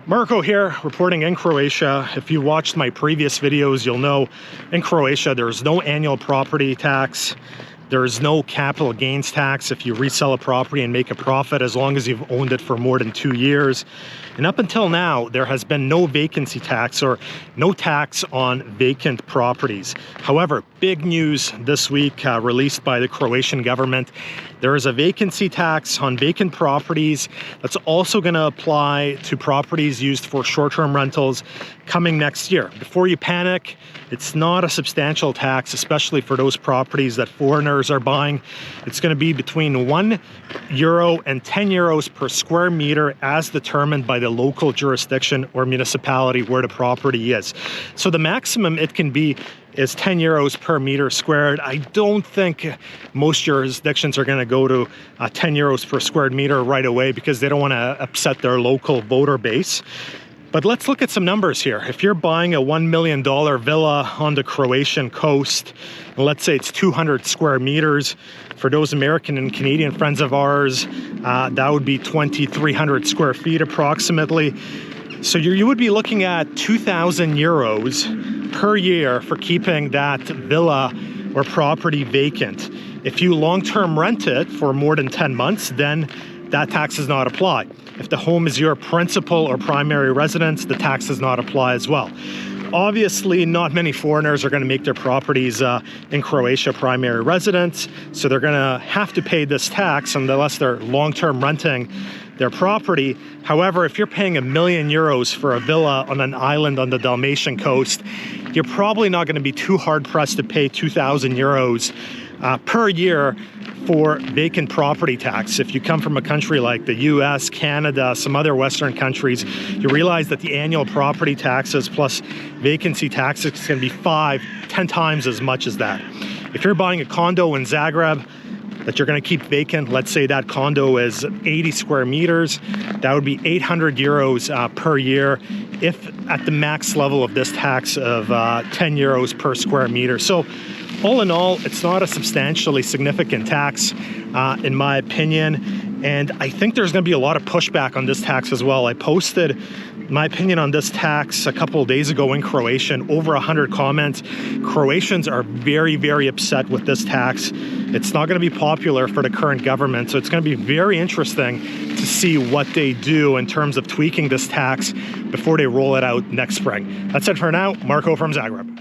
Marco here, reporting in Croatia. If you watched my previous videos, you'll know in Croatia there's no annual property tax. There's no capital gains tax if you resell a property and make a profit, as long as you've owned it for more than 2 years. And up until now, there has been no vacancy tax or no tax on vacant properties. However, big news this week released by the Croatian government. There is a vacancy tax on vacant properties that's also going to apply to properties used for short-term rentals coming next year. Before you panic, it's not a substantial tax, especially for those properties that foreigners are buying. It's going to be between €1 and €10 per square meter as determined by the local jurisdiction or municipality where the property is. So the maximum it can be is €10 per meter squared. I don't think most jurisdictions are going to go to €10 per square meter right away because they don't want to upset their local voter base. But let's look at some numbers here. If you're buying a $1 million villa on the Croatian coast, and let's say it's 200 square meters, for those American and Canadian friends of ours, that would be 2,300 square feet approximately. So you would be looking at €2,000 per year for keeping that villa or property vacant. If you long-term rent it for more than 10 months, then that tax does not apply. If the home is your principal or primary residence, the tax does not apply as well. Obviously, not many foreigners are going to make their properties in Croatia primary residence, so they're going to have to pay this tax unless they're long-term renting their property. However, if you're paying €1 million for a villa on an island on the Dalmatian coast, you're probably not going to be too hard-pressed to pay €2,000 per year for vacant property tax. If you come from a country like the US, Canada, some other Western countries, you realize that the annual property taxes plus vacancy taxes can be 5-10 times as much as that. If you're buying a condo in Zagreb that you're going to keep vacant, let's say that condo is 80 square meters, that would be €800 per year if at the max level of this tax of €10 per square meter. So all in all, it's not a substantially significant tax, in my opinion, and I think there's going to be a lot of pushback on this tax as well. I posted my opinion on this tax a couple of days ago in Croatian, over 100 comments. Croatians are very, very upset with this tax. It's not going to be popular for the current government, so it's going to be very interesting to see what they do in terms of tweaking this tax before they roll it out next spring. That's it for now. Marco from Zagreb.